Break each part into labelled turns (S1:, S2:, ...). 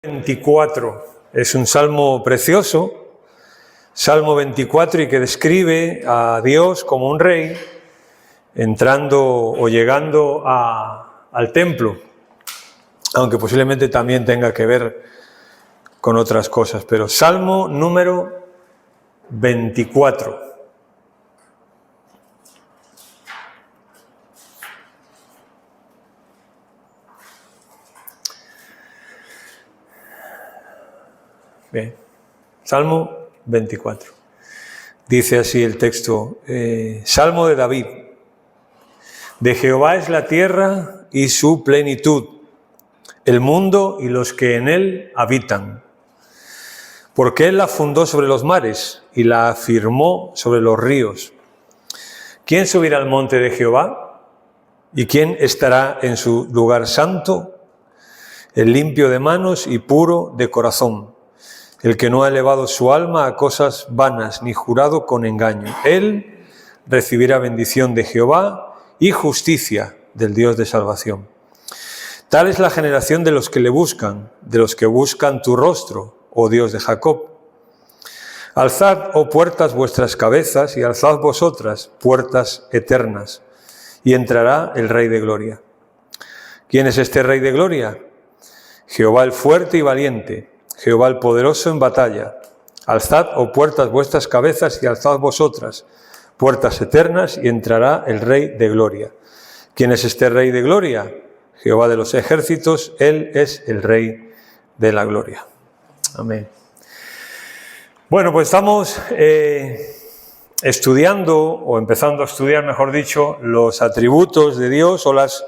S1: 24 es un salmo precioso, Salmo 24, y que describe a Dios como un rey entrando o llegando al templo, aunque posiblemente también tenga que ver con otras cosas, pero Salmo número 24. Bien, Salmo 24. Dice así el texto, Salmo de David. De Jehová es la tierra y su plenitud, el mundo y los que en él habitan. Porque él la fundó sobre los mares y la afirmó sobre los ríos. ¿Quién subirá al monte de Jehová? ¿Y quién estará en su lugar santo? El limpio de manos y puro de corazón, el que no ha elevado su alma a cosas vanas, ni jurado con engaño. Él recibirá bendición de Jehová y justicia del Dios de salvación. Tal es la generación de los que le buscan, de los que buscan tu rostro, oh Dios de Jacob. Alzad, oh puertas, vuestras cabezas, y alzad vosotras, puertas eternas, y entrará el Rey de Gloria. ¿Quién es este Rey de Gloria? Jehová el fuerte y valiente, Jehová el poderoso en batalla. Alzad, oh puertas, vuestras cabezas, y alzad vosotras, puertas eternas, y entrará el Rey de Gloria. ¿Quién es este Rey de Gloria? Jehová de los ejércitos, Él es el Rey de la Gloria. Amén. Bueno, pues estamos estudiando, o empezando a estudiar, mejor dicho, los atributos de Dios o las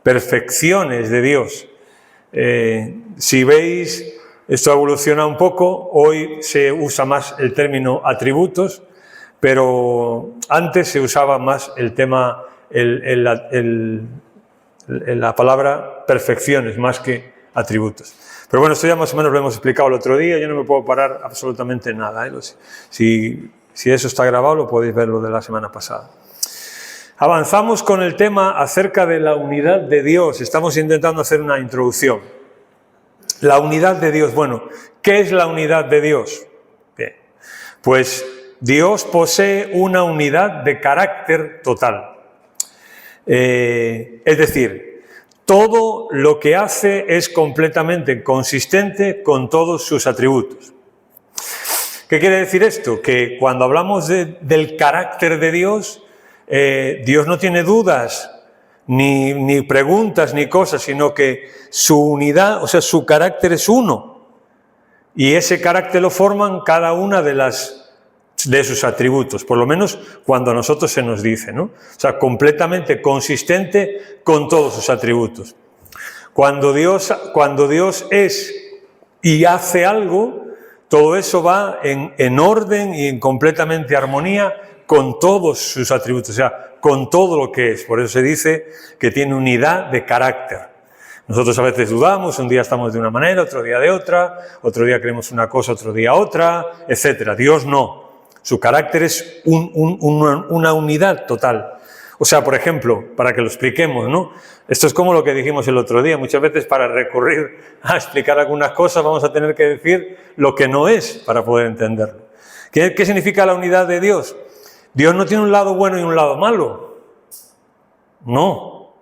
S1: perfecciones de Dios. Si veis, esto evoluciona un poco, hoy se usa más el término atributos, pero antes se usaba más el tema, la palabra perfecciones más que atributos. Pero bueno, esto ya más o menos lo hemos explicado el otro día, yo no me puedo parar absolutamente nada. Si eso está grabado, lo podéis ver lo de la semana pasada. Avanzamos con el tema acerca de la unidad de Dios. Estamos intentando hacer una introducción. La unidad de Dios. Bueno, ¿qué es la unidad de Dios? Bien, pues Dios posee una unidad de carácter total. Es decir, todo lo que hace es completamente consistente con todos sus atributos. ¿Qué quiere decir esto? Que cuando hablamos del carácter de Dios, Dios no tiene dudas, ni preguntas, ni cosas, sino que su unidad, o sea, su carácter es uno. Y ese carácter lo forman cada una de sus atributos, por lo menos cuando a nosotros se nos dice, ¿no? O sea, completamente consistente con todos sus atributos. Cuando Dios es y hace algo, todo eso va en orden y en completamente armonía con todos sus atributos, o sea, con todo lo que es. Por eso se dice que tiene unidad de carácter. Nosotros a veces dudamos, un día estamos de una manera, otro día de otra, otro día creemos una cosa, otro día otra, etc. Dios no. Su carácter es una unidad total. O sea, por ejemplo, para que lo expliquemos, ¿no? Esto es como lo que dijimos el otro día. Muchas veces para recurrir a explicar algunas cosas vamos a tener que decir lo que no es para poder entenderlo. ¿Qué significa la unidad de Dios? Dios no tiene un lado bueno y un lado malo. No.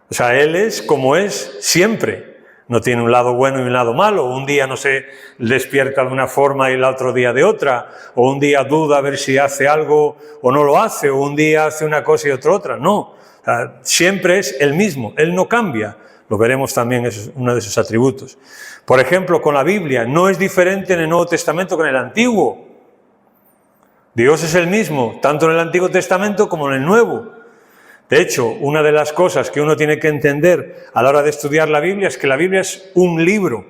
S1: O sea, Él es como es siempre. No tiene un lado bueno y un lado malo. Un día no se despierta de una forma y el otro día de otra. O un día duda a ver si hace algo o no lo hace. O un día hace una cosa y otro otra. No. O sea, siempre es el mismo. Él no cambia. Lo veremos también, es uno de sus atributos. Por ejemplo, con la Biblia. No es diferente en el Nuevo Testamento que en el Antiguo. Dios es el mismo, tanto en el Antiguo Testamento como en el Nuevo. De hecho, una de las cosas que uno tiene que entender a la hora de estudiar la Biblia es que la Biblia es un libro,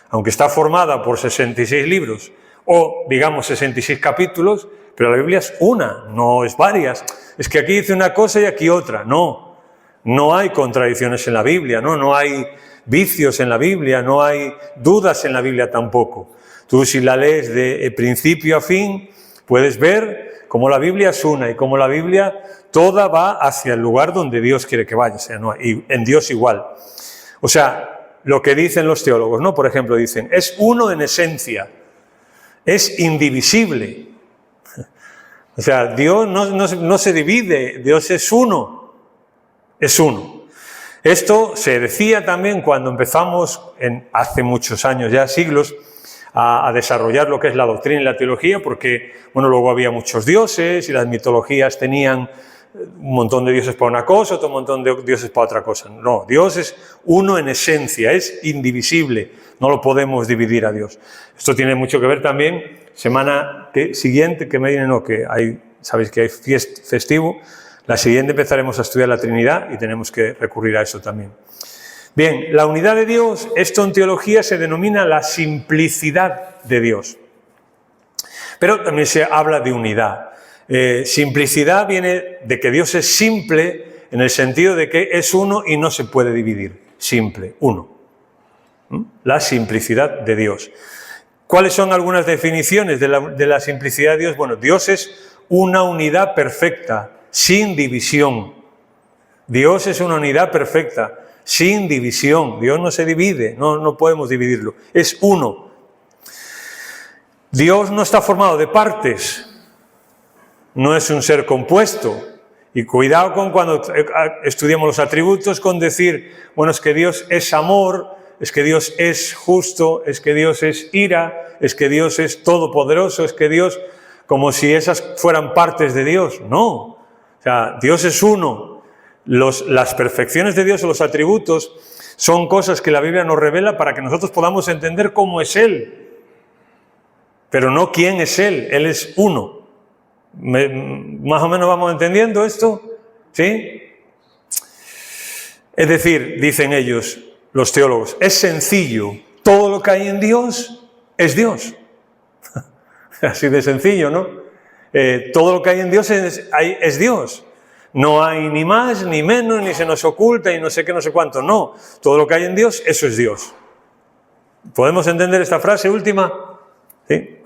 S1: aunque está formada por 66 libros, o digamos 66 capítulos, pero la Biblia es una, no es varias. Es que aquí dice una cosa y aquí otra. No hay contradicciones en la Biblia, no hay vicios en la Biblia, no hay dudas en la Biblia tampoco. Tú si la lees de principio a fin, puedes ver cómo la Biblia es una y cómo la Biblia toda va hacia el lugar donde Dios quiere que vaya, o sea, no, y en Dios igual. O sea, lo que dicen los teólogos, ¿no? Por ejemplo, dicen, es uno en esencia, es indivisible. O sea, Dios no se divide, Dios es uno, es uno. Esto se decía también cuando empezamos, hace muchos años, ya siglos, a desarrollar lo que es la doctrina y la teología, porque, bueno, luego había muchos dioses y las mitologías tenían un montón de dioses para una cosa, otro montón de dioses para otra cosa. No, Dios es uno en esencia, es indivisible, no lo podemos dividir a Dios. Esto tiene mucho que ver también, semana siguiente, que me viene, no, que hay, sabéis que hay festivo, la siguiente empezaremos a estudiar la Trinidad y tenemos que recurrir a eso también. Bien, la unidad de Dios, esto en teología se denomina la simplicidad de Dios. Pero también se habla de unidad. Simplicidad viene de que Dios es simple en el sentido de que es uno y no se puede dividir. Simple, uno. La simplicidad de Dios. ¿Cuáles son algunas definiciones de la simplicidad de Dios? Bueno, Dios es una unidad perfecta, sin división. Dios es una unidad perfecta, sin división. Dios no se divide, no podemos dividirlo. Es uno. Dios no está formado de partes. No es un ser compuesto. Y cuidado con cuando estudiamos los atributos con decir, bueno, es que Dios es amor, es que Dios es justo, es que Dios es ira, es que Dios es todopoderoso, es que Dios, como si esas fueran partes de Dios. No. O sea, Dios es uno. Las perfecciones de Dios o los atributos son cosas que la Biblia nos revela para que nosotros podamos entender cómo es Él. Pero no quién es Él. Él es uno. ¿Más o menos vamos entendiendo esto? ¿Sí? Es decir, dicen ellos, los teólogos, es sencillo. Todo lo que hay en Dios es Dios. Así de sencillo, ¿no? Todo lo que hay en Dios es Dios. No hay ni más, ni menos, ni se nos oculta, y no sé qué, no sé cuánto. No, todo lo que hay en Dios, eso es Dios. ¿Podemos entender esta frase última? ¿Sí?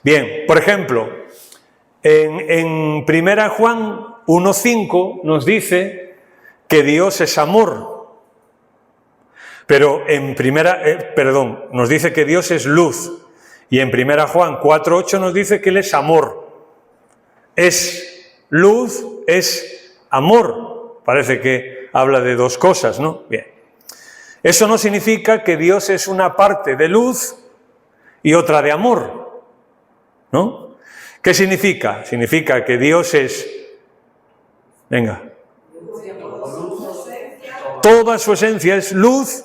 S1: Bien, por ejemplo, en 1 Juan 1:5 nos dice que Dios es amor. Pero nos dice que Dios es luz. Y en 1 Juan 4:8 nos dice que Él es amor. Es luz, es amor. Parece que habla de dos cosas, ¿no? Bien. Eso no significa que Dios es una parte de luz y otra de amor, ¿no? ¿Qué significa? Significa que Dios es... Venga. Toda su esencia es luz.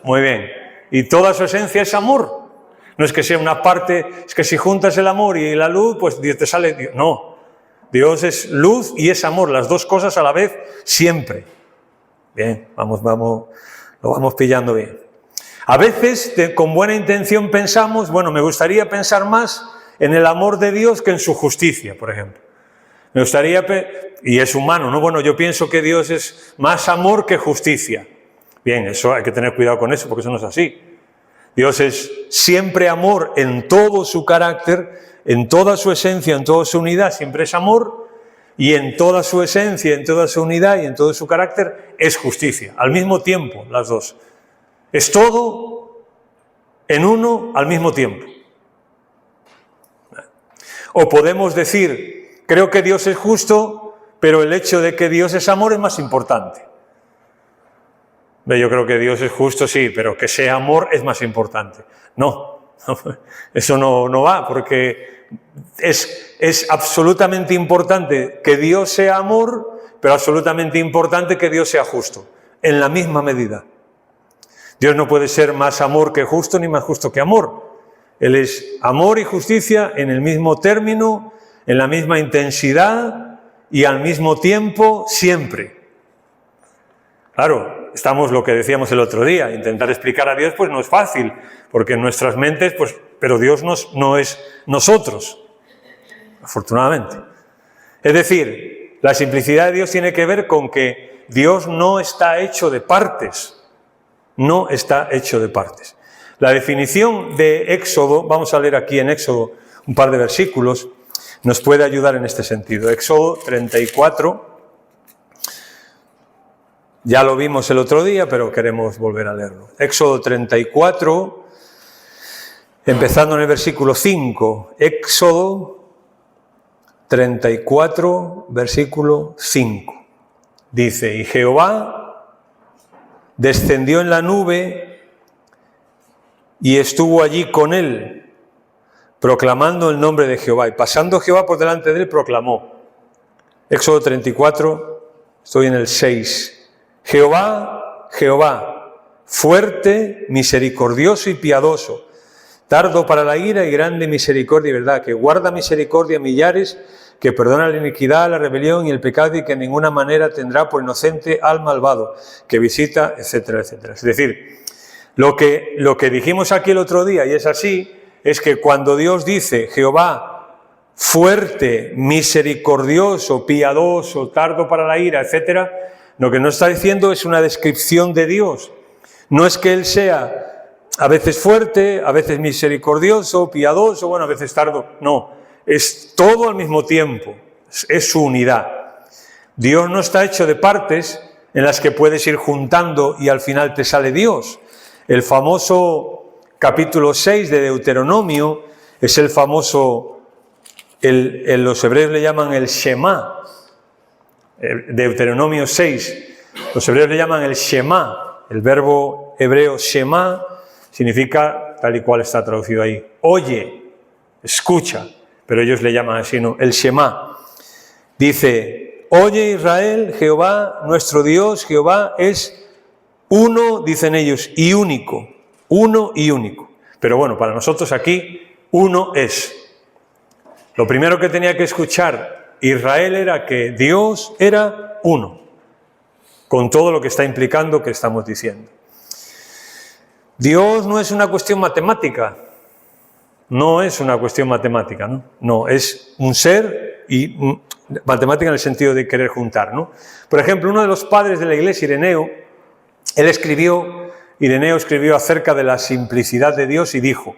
S1: Muy bien. Y toda su esencia es amor. No es que sea una parte, es que si juntas el amor y la luz, pues te sale Dios. No. Dios es luz y es amor, las dos cosas a la vez, siempre. Bien, lo vamos pillando bien. A veces, con buena intención pensamos, bueno, me gustaría pensar más en el amor de Dios que en su justicia, por ejemplo. Me gustaría, y es humano, ¿no? Bueno, yo pienso que Dios es más amor que justicia. Bien, eso hay que tener cuidado con eso, porque eso no es así. Dios es siempre amor en todo su carácter, en toda su esencia, en toda su unidad, siempre es amor, y en toda su esencia, en toda su unidad y en todo su carácter es justicia. Al mismo tiempo, las dos. Es todo en uno al mismo tiempo. O podemos decir, creo que Dios es justo, pero el hecho de que Dios es amor es más importante. Yo creo que Dios es justo, sí, pero que sea amor es más importante. No, eso no va, porque es absolutamente importante que Dios sea amor, pero absolutamente importante que Dios sea justo, en la misma medida. Dios no puede ser más amor que justo, ni más justo que amor. Él es amor y justicia en el mismo término, en la misma intensidad y al mismo tiempo siempre. Claro, estamos lo que decíamos el otro día, intentar explicar a Dios pues no es fácil, porque en nuestras mentes, pues, pero Dios no es nosotros, afortunadamente. Es decir, la simplicidad de Dios tiene que ver con que Dios no está hecho de partes, no está hecho de partes. La definición de Éxodo, vamos a leer aquí en Éxodo un par de versículos, nos puede ayudar en este sentido. Éxodo 34. Ya lo vimos el otro día, pero queremos volver a leerlo. Éxodo 34, empezando en el versículo 5. Éxodo 34, versículo 5. Dice, y Jehová descendió en la nube y estuvo allí con él, proclamando el nombre de Jehová. Y pasando Jehová por delante de él, proclamó. Éxodo 34, estoy en el 6. Jehová, Jehová, fuerte, misericordioso y piadoso, tardo para la ira y grande misericordia y verdad, que guarda misericordia a millares, que perdona la iniquidad, la rebelión y el pecado y que en ninguna manera tendrá por inocente al malvado, que visita, etcétera, etcétera. Es decir, lo que dijimos aquí el otro día, y es así, es que cuando Dios dice, Jehová, fuerte, misericordioso, piadoso, tardo para la ira, etcétera, lo que nos está diciendo es una descripción de Dios. No es que Él sea a veces fuerte, a veces misericordioso, piadoso, bueno, a veces tardo. No, es todo al mismo tiempo. Es su unidad. Dios no está hecho de partes en las que puedes ir juntando y al final te sale Dios. El famoso capítulo 6 de Deuteronomio es el famoso, los hebreos le llaman el Shema. Deuteronomio 6, los hebreos le llaman el Shema. El verbo hebreo Shema significa, tal y cual está traducido ahí, oye, escucha, pero ellos le llaman así, ¿no? El Shema. Dice, oye Israel, Jehová, nuestro Dios, Jehová es uno, dicen ellos, y único. Uno y único. Pero bueno, para nosotros aquí, uno es. Lo primero que tenía que escuchar Israel era que Dios era uno, con todo lo que está implicando que estamos diciendo. Dios no es una cuestión matemática, no es una cuestión matemática, ¿no? No, es un ser y matemática en el sentido de querer juntar, ¿no? Por ejemplo, uno de los padres de la Iglesia, Ireneo, Ireneo escribió acerca de la simplicidad de Dios y dijo,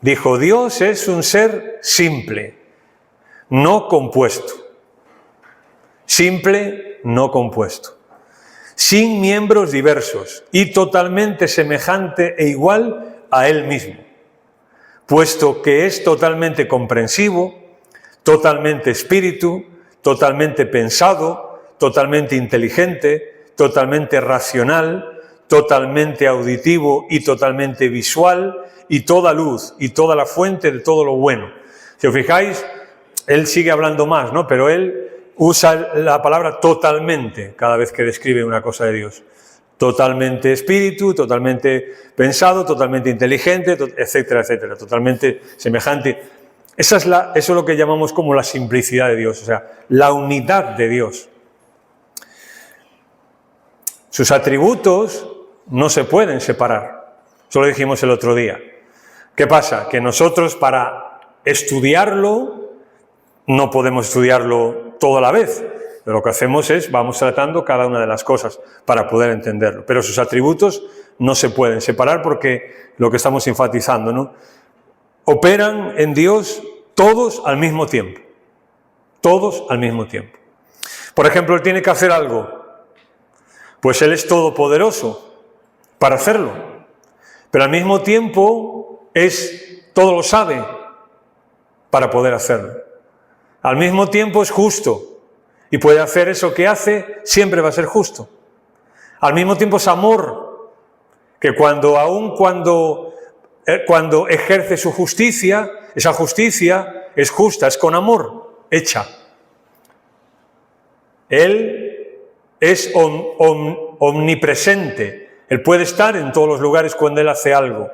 S1: Dios es un ser simple, no compuesto. Simple, no compuesto. Sin miembros diversos y totalmente semejante e igual a Él mismo, puesto que es totalmente comprensivo, totalmente espíritu, totalmente pensado, totalmente inteligente, totalmente racional, totalmente auditivo y totalmente visual, y toda luz y toda la fuente de todo lo bueno. Si os fijáis, él sigue hablando más, ¿no? Pero él usa la palabra totalmente cada vez que describe una cosa de Dios. Totalmente espíritu, totalmente pensado, totalmente inteligente, etcétera, etcétera, totalmente semejante. Eso es lo que llamamos como la simplicidad de Dios, o sea, la unidad de Dios. Sus atributos no se pueden separar. Eso lo dijimos el otro día. ¿Qué pasa? Que nosotros para estudiarlo no podemos estudiarlo todo a la vez. Pero lo que hacemos es, vamos tratando cada una de las cosas para poder entenderlo. Pero sus atributos no se pueden separar porque lo que estamos enfatizando, ¿no? Operan en Dios todos al mismo tiempo. Todos al mismo tiempo. Por ejemplo, Él tiene que hacer algo. Pues Él es todopoderoso para hacerlo. Pero al mismo tiempo todo lo sabe para poder hacerlo. Al mismo tiempo es justo y puede hacer eso que hace, siempre va a ser justo. Al mismo tiempo es amor, que cuando ejerce su justicia, esa justicia es justa, es con amor, hecha. Él es omnipresente, Él puede estar en todos los lugares cuando Él hace algo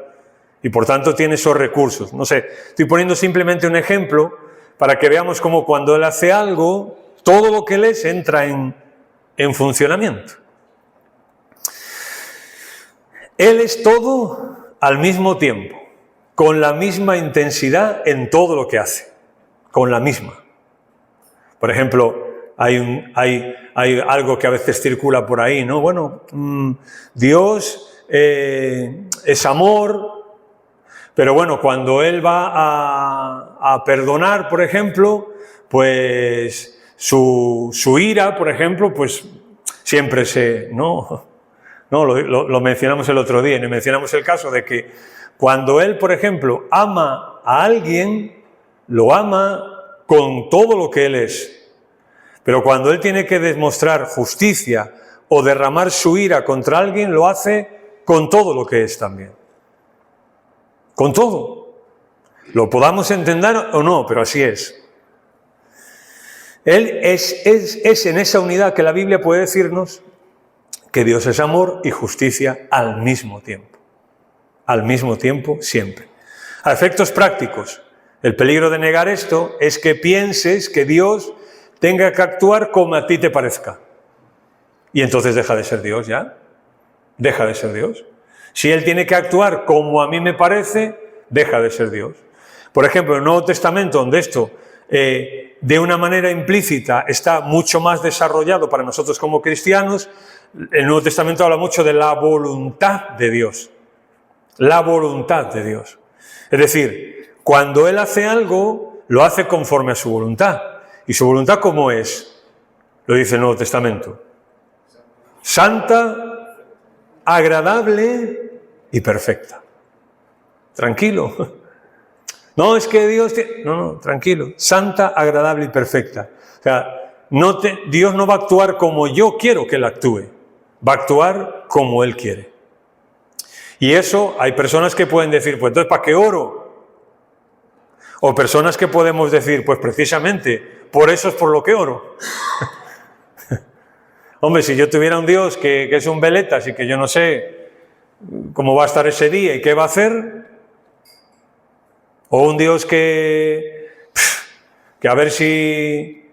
S1: y por tanto tiene esos recursos. No sé, estoy poniendo simplemente un ejemplo para que veamos cómo cuando Él hace algo, todo lo que Él es entra en funcionamiento. Él es todo al mismo tiempo, con la misma intensidad en todo lo que hace, con la misma. Por ejemplo, hay algo que a veces circula por ahí, ¿no? Bueno, Dios es amor, pero bueno, cuando Él va a perdonar, por ejemplo, pues su ira, por ejemplo, pues siempre lo mencionamos el otro día, y mencionamos el caso de que cuando él, por ejemplo, ama a alguien, lo ama con todo lo que él es. Pero cuando él tiene que demostrar justicia o derramar su ira contra alguien, lo hace con todo lo que es también. Con todo. Lo podamos entender o no, pero así es. Él es en esa unidad que la Biblia puede decirnos que Dios es amor y justicia al mismo tiempo. Al mismo tiempo, siempre. A efectos prácticos, el peligro de negar esto es que pienses que Dios tenga que actuar como a ti te parezca. Y entonces deja de ser Dios ya. Deja de ser Dios. Si Él tiene que actuar como a mí me parece, deja de ser Dios. Por ejemplo, en el Nuevo Testamento, donde esto de una manera implícita está mucho más desarrollado para nosotros como cristianos, el Nuevo Testamento habla mucho de la voluntad de Dios. La voluntad de Dios. Es decir, cuando Él hace algo, lo hace conforme a su voluntad. ¿Y su voluntad cómo es? Lo dice el Nuevo Testamento. Santa, agradable y perfecta. Tranquilo. No, es que Dios... No, tranquilo. Santa, agradable y perfecta. O sea, Dios no va a actuar como yo quiero que Él actúe. Va a actuar como Él quiere. Y eso, hay personas que pueden decir, pues entonces, ¿para qué oro? O personas que podemos decir, pues precisamente, por eso es por lo que oro. Hombre, si yo tuviera un Dios que es un veletas y que yo no sé cómo va a estar ese día y qué va a hacer, o un Dios que a ver si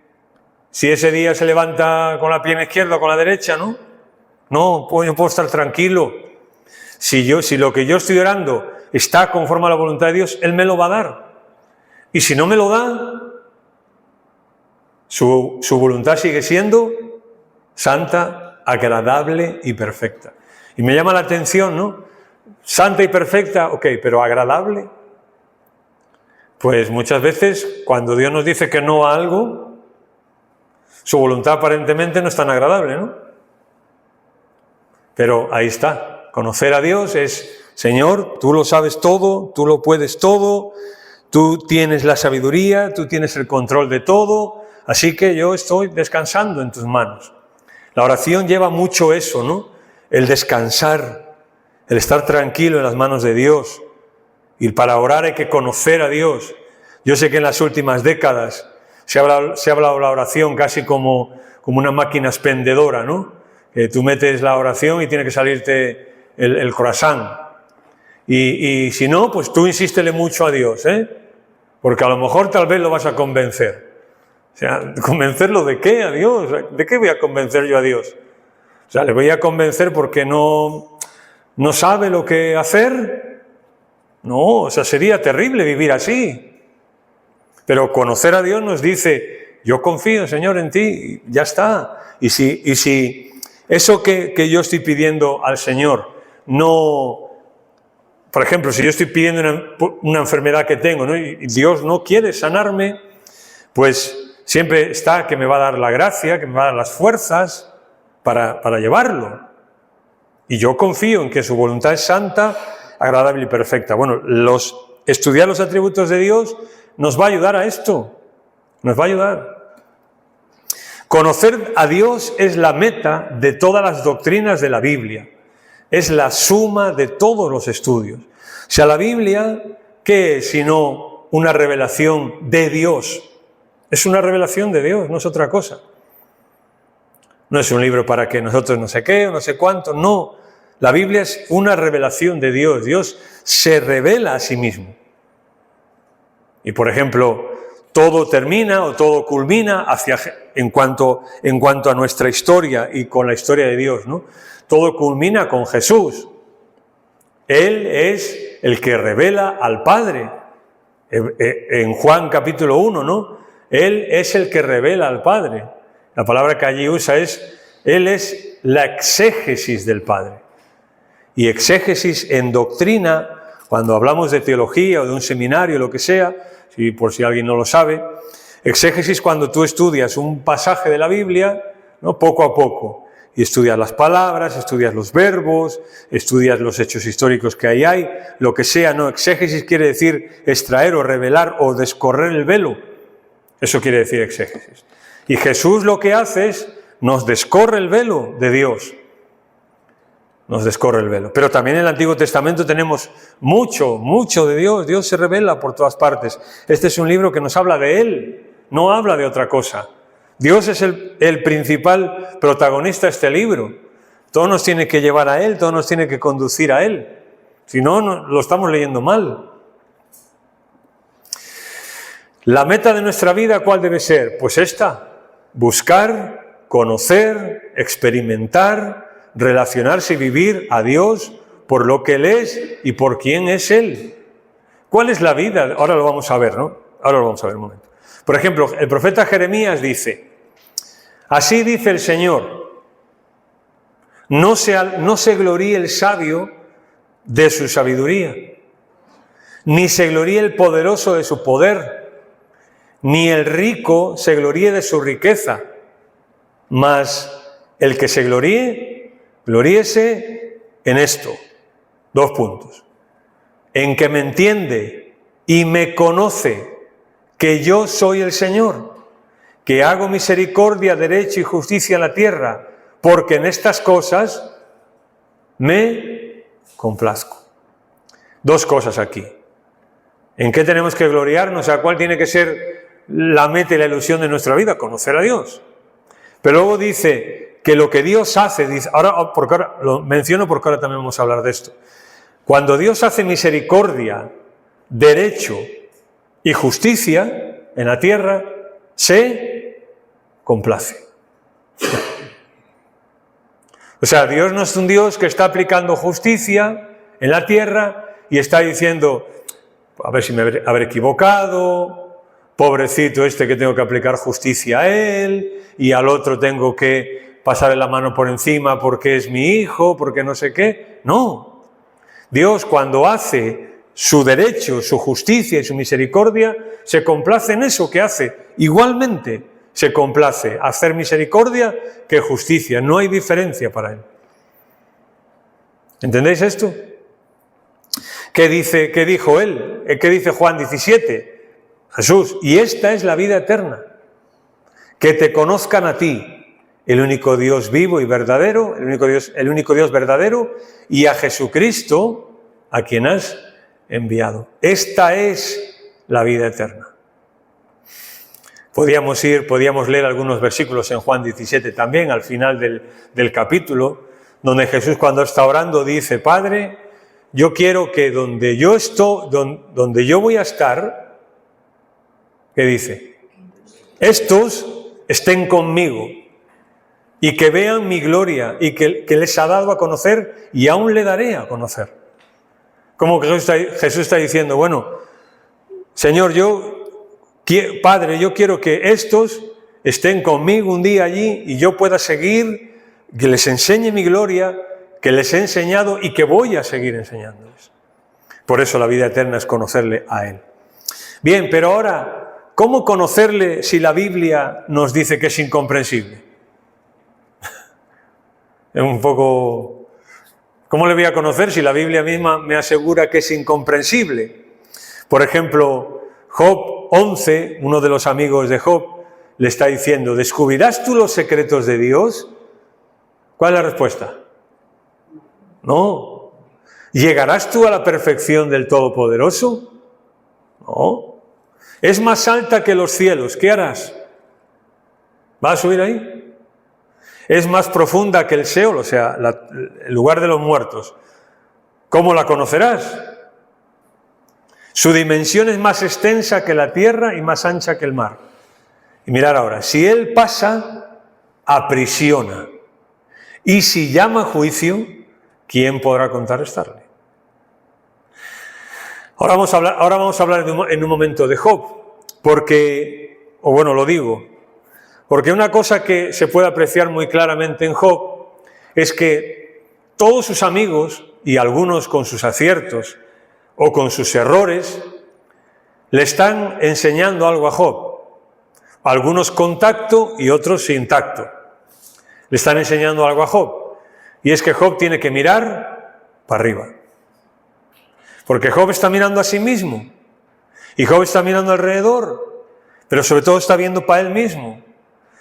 S1: ese día se levanta con la pierna izquierda o con la derecha, ¿no? No, pues yo puedo estar tranquilo. Si lo que yo estoy orando está conforme a la voluntad de Dios, Él me lo va a dar. Y si no me lo da, su voluntad sigue siendo santa, agradable y perfecta. Y me llama la atención, ¿no? Santa y perfecta, ok, pero agradable. Pues muchas veces, cuando Dios nos dice que no a algo, su voluntad aparentemente no es tan agradable, ¿no? Pero ahí está. Conocer a Dios es, Señor, tú lo sabes todo, tú lo puedes todo, tú tienes la sabiduría, tú tienes el control de todo, así que yo estoy descansando en tus manos. La oración lleva mucho eso, ¿no? El descansar, el estar tranquilo en las manos de Dios. Y para orar hay que conocer a Dios. Yo sé que en las últimas décadas se ha hablado la oración casi como una máquina expendedora, ¿no? Que tú metes la oración y tiene que salirte el croissant. Y si no, pues tú insístele mucho a Dios, porque a lo mejor tal vez lo vas a convencer. O sea, ¿convencerlo de qué a Dios? ¿De qué voy a convencer yo a Dios? O sea, ¿le voy a convencer porque no sabe lo que hacer? No, o sea, sería terrible vivir así. Pero conocer a Dios nos dice, yo confío, Señor, en ti, y ya está. Y si eso que yo estoy pidiendo al Señor no... Por ejemplo, si yo estoy pidiendo una enfermedad que tengo, ¿no? Y Dios no quiere sanarme, pues siempre está que me va a dar la gracia, que me va a dar las fuerzas para llevarlo. Y yo confío en que su voluntad es santa, agradable y perfecta. Bueno, estudiar los atributos de Dios nos va a ayudar a esto. Nos va a ayudar. Conocer a Dios es la meta de todas las doctrinas de la Biblia. Es la suma de todos los estudios. O sea, la Biblia, ¿qué es sino una revelación de Dios? Es una revelación de Dios, no es otra cosa. No es un libro para que nosotros no sé qué o no sé cuánto, no. La Biblia es una revelación de Dios. Dios se revela a sí mismo. Y por ejemplo, todo termina o todo culmina en cuanto a nuestra historia y con la historia de Dios, ¿no? Todo culmina con Jesús. Él es el que revela al Padre. En Juan capítulo 1, ¿no? Él es el que revela al Padre. La palabra que allí usa Él es la exégesis del Padre. Y exégesis en doctrina, cuando hablamos de teología o de un seminario, lo que sea, por si alguien no lo sabe, exégesis cuando tú estudias un pasaje de la Biblia, ¿no? Poco a poco. y estudias las palabras, estudias los verbos, estudias los hechos históricos que ahí hay, lo que sea, no, exégesis quiere decir extraer o revelar o descorrer el velo. Eso quiere decir exégesis. Y Jesús lo que hace es, nos descorre el velo de Dios. Nos descorre el velo. Pero también en el Antiguo Testamento tenemos mucho, mucho de Dios. Dios se revela por todas partes. Este es un libro que nos habla de Él, no habla de otra cosa. Dios es el principal protagonista de este libro. Todo nos tiene que llevar a Él, todo nos tiene que conducir a Él. Si no, lo estamos leyendo mal. La meta de nuestra vida, ¿cuál debe ser? Pues esta: buscar, conocer, experimentar, relacionarse y vivir a Dios por lo que Él es y por quién es Él. ¿Cuál es la vida? Ahora lo vamos a ver, ¿no? Ahora lo vamos a ver un momento. Por ejemplo, el profeta Jeremías dice: así dice el Señor, no se gloríe el sabio de su sabiduría, ni se gloríe el poderoso de su poder, ni el rico se gloríe de su riqueza, mas el que se gloríe, gloríese en esto. 2 puntos. En que me entiende y me conoce, que yo soy el Señor, que hago misericordia, derecho y justicia en la tierra, porque en estas cosas me complazco. 2 cosas aquí. ¿En qué tenemos que gloriarnos? ¿A cuál tiene que ser la meta y la ilusión de nuestra vida? Conocer a Dios. Pero luego dice que lo que Dios hace, porque ahora lo menciono porque ahora también vamos a hablar de esto. Cuando Dios hace misericordia, derecho y justicia en la tierra, se complace. O sea, Dios no es un Dios que está aplicando justicia en la tierra y está diciendo: a ver si me habré equivocado, pobrecito este que tengo que aplicar justicia a él, y al otro tengo que pasarle la mano por encima porque es mi hijo, porque no sé qué. No. Dios, cuando hace su derecho, su justicia y su misericordia, se complace en eso que hace. Igualmente se complace hacer misericordia que justicia. No hay diferencia para Él. ¿Entendéis esto? ¿Qué dijo Él? ¿Qué dice Juan 17? Jesús: y esta es la vida eterna, que te conozcan a ti, el único Dios vivo y verdadero, el único Dios verdadero, y a Jesucristo, a quien has enviado. Esta es la vida eterna. Podíamos leer algunos versículos en Juan 17 también, al final del capítulo, donde Jesús, cuando está orando, dice: Padre, yo quiero que donde yo voy a estar, ¿qué dice? Estos estén conmigo y que vean mi gloria y que les ha dado a conocer y aún le daré a conocer. Como que Jesús está diciendo: bueno, Señor, Padre, yo quiero que estos estén conmigo un día allí y yo pueda seguir, que les enseñe mi gloria, que les he enseñado y que voy a seguir enseñándoles. Por eso la vida eterna es conocerle a Él. Bien, pero ahora, ¿cómo conocerle si la Biblia nos dice que es incomprensible? Es un poco... ¿Cómo le voy a conocer si la Biblia misma me asegura que es incomprensible? Por ejemplo, Job 11, uno de los amigos de Job, le está diciendo: ¿descubrirás tú los secretos de Dios? ¿Cuál es la respuesta? No. ¿Llegarás tú a la perfección del Todopoderoso? No. Es más alta que los cielos, ¿qué harás? ¿Vas a subir ahí? Es más profunda que el Seol, o sea, el lugar de los muertos. ¿Cómo la conocerás? Su dimensión es más extensa que la tierra y más ancha que el mar. Y mirad ahora: si Él pasa, aprisiona. Y si llama a juicio, ¿quién podrá contrarrestarle? Ahora vamos a hablar en un momento de Job, porque una cosa que se puede apreciar muy claramente en Job es que todos sus amigos, y algunos con sus aciertos o con sus errores, le están enseñando algo a Job. Algunos con tacto y otros sin tacto. le están enseñando algo a Job. Y es que Job tiene que mirar para arriba. Porque Job está mirando a sí mismo. Y Job está mirando alrededor. Pero sobre todo está viendo para él mismo.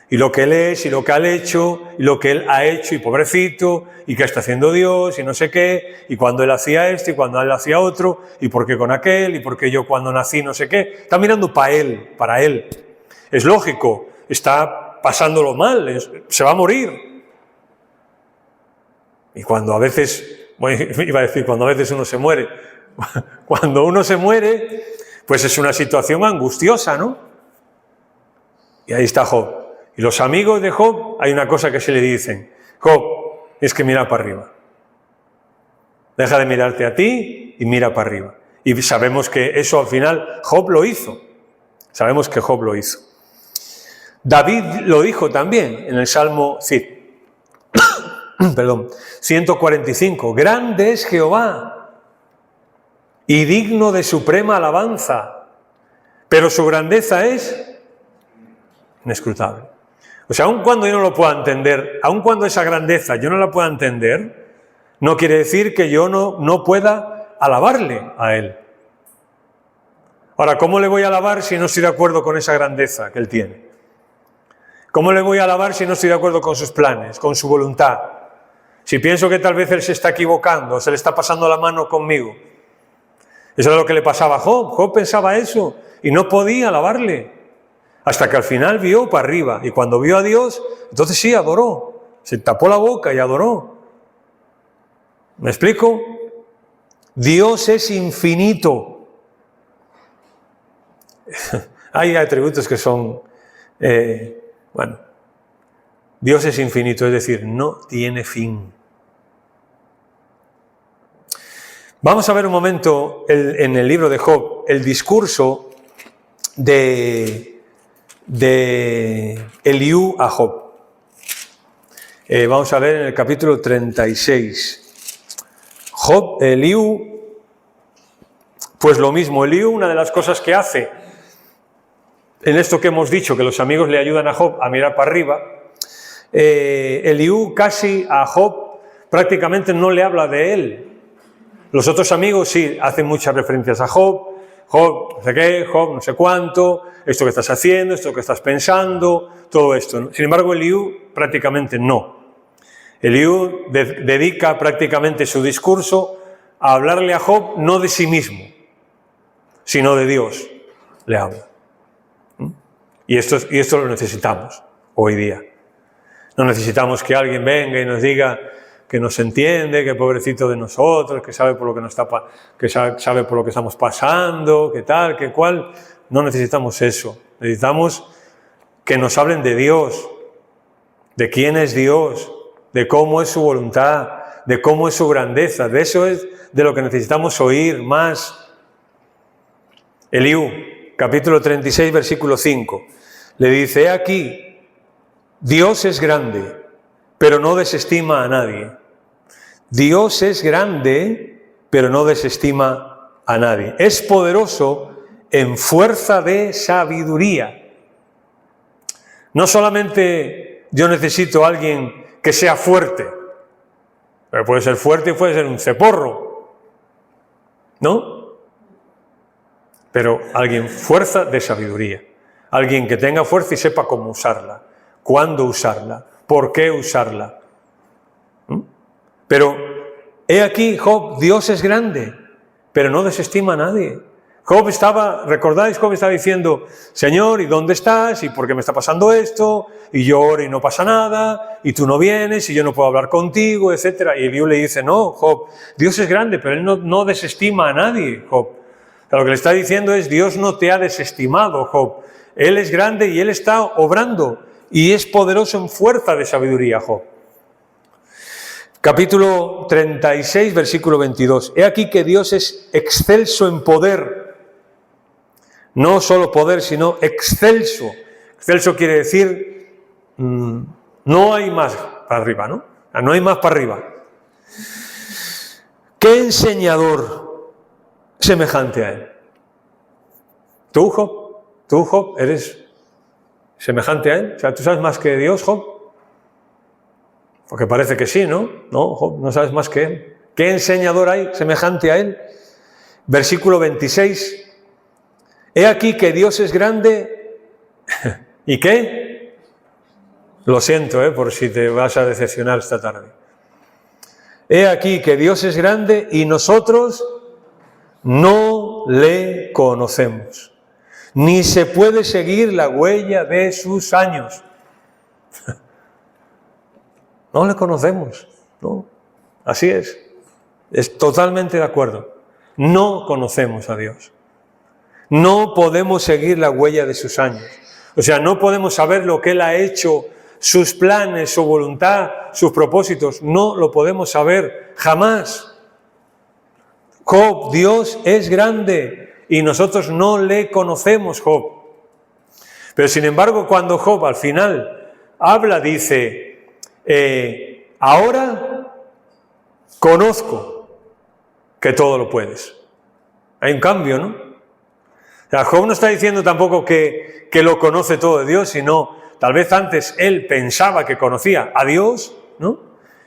S1: Y lo que él es, y lo que él ha hecho, y lo que él ha hecho, y pobrecito, y qué está haciendo Dios, y no sé qué, y cuando él hacía esto, y cuando él hacía otro, y por qué con aquel, y por qué yo cuando nací no sé qué. Está mirando para él. Es lógico, está pasándolo mal, se va a morir. Y cuando a veces, bueno, iba a decir, cuando a veces uno se muere, cuando uno se muere, pues es una situación angustiosa, ¿no? Y ahí está Job. Y los amigos de Job, hay una cosa que se le dicen: Job, es que mira para arriba. Deja de mirarte a ti y mira para arriba. Y sabemos que eso al final Job lo hizo. Sabemos que Job lo hizo. David lo dijo también en el Salmo 145. Grande es Jehová y digno de suprema alabanza, pero su grandeza es inescrutable. O sea, aun cuando yo no lo pueda entender, aun cuando esa grandeza yo no la pueda entender, no quiere decir que yo no pueda alabarle a Él. Ahora, ¿cómo le voy a alabar si no estoy de acuerdo con esa grandeza que Él tiene? ¿Cómo le voy a alabar si no estoy de acuerdo con sus planes, con su voluntad? Si pienso que tal vez Él se está equivocando, se le está pasando la mano conmigo. Eso es lo que le pasaba a Job. Job pensaba eso y no podía alabarle. Hasta que al final vio para arriba. Y cuando vio a Dios, entonces sí, adoró. Se tapó la boca y adoró. ¿Me explico? Dios es infinito. Hay atributos que son... Dios es infinito, es decir, no tiene fin. Vamos a ver un momento en el libro de Job, el discurso de Eliú a Job. Vamos a ver en el capítulo 36. Eliú, pues lo mismo. Eliú, una de las cosas que hace en esto que hemos dicho, que los amigos le ayudan a Job a mirar para arriba, Eliú casi a Job prácticamente no le habla de él. Los otros amigos sí hacen muchas referencias a Job. Job, no sé qué, Job, no sé cuánto, esto que estás haciendo, esto que estás pensando, todo esto, ¿no? Sin embargo, Eliú prácticamente no. Eliú dedica prácticamente su discurso a hablarle a Job no de sí mismo, sino de Dios. Le habla. Y esto lo necesitamos hoy día. No necesitamos que alguien venga y nos diga que nos entiende, que pobrecito de nosotros, que sabe por lo que sabe por lo que estamos pasando, que tal, que cual. No necesitamos eso. Necesitamos que nos hablen de Dios, de quién es Dios, de cómo es su voluntad, de cómo es su grandeza. De eso es de lo que necesitamos oír más. Eliú, capítulo 36, versículo 5, le dice: he aquí, Dios es grande, pero no desestima a nadie. Dios es grande, pero no desestima a nadie. Es poderoso en fuerza de sabiduría. No solamente yo necesito a alguien que sea fuerte, pero puede ser fuerte y puede ser un ceporro, ¿no? Pero alguien fuerza de sabiduría. Alguien que tenga fuerza y sepa cómo usarla, cuándo usarla, por qué usarla. Pero he aquí, Job, Dios es grande, pero no desestima a nadie. Job ¿recordáis? Job estaba diciendo: Señor, ¿y dónde estás? ¿Y por qué me está pasando esto? Y yo oro y no pasa nada, y tú no vienes, y yo no puedo hablar contigo, etcétera. Y Eliú le dice: no, Job, Dios es grande, pero Él no desestima a nadie, Job. O sea, lo que le está diciendo es: Dios no te ha desestimado, Job. Él es grande y Él está obrando, y es poderoso en fuerza de sabiduría, Job. Capítulo 36, versículo 22. He aquí que Dios es excelso en poder. No solo poder, sino excelso. Excelso quiere decir no hay más para arriba, ¿no? No hay más para arriba. ¿Qué enseñador semejante a Él? ¿Tú, Job, eres semejante a Él? O sea, ¿tú sabes más que Dios, Job? Porque parece que sí, ¿no? No, Job, no sabes más que él. ¿Qué enseñador hay semejante a él? Versículo 26. He aquí que Dios es grande. ¿Y qué? Lo siento, por si te vas a decepcionar esta tarde. He aquí que Dios es grande y nosotros no le conocemos. Ni se puede seguir la huella de sus años. No le conocemos, ¿no? Así es. Es totalmente de acuerdo. No conocemos a Dios. No podemos seguir la huella de sus años. O sea, no podemos saber lo que Él ha hecho, sus planes, su voluntad, sus propósitos. No lo podemos saber jamás. Job, Dios es grande y nosotros no le conocemos, Job. Pero sin embargo, cuando Job al final habla, dice, ahora conozco que todo lo puedes. Hay un cambio, ¿no? O sea, Job no está diciendo tampoco que lo conoce todo de Dios, sino tal vez antes él pensaba que conocía a Dios, ¿no?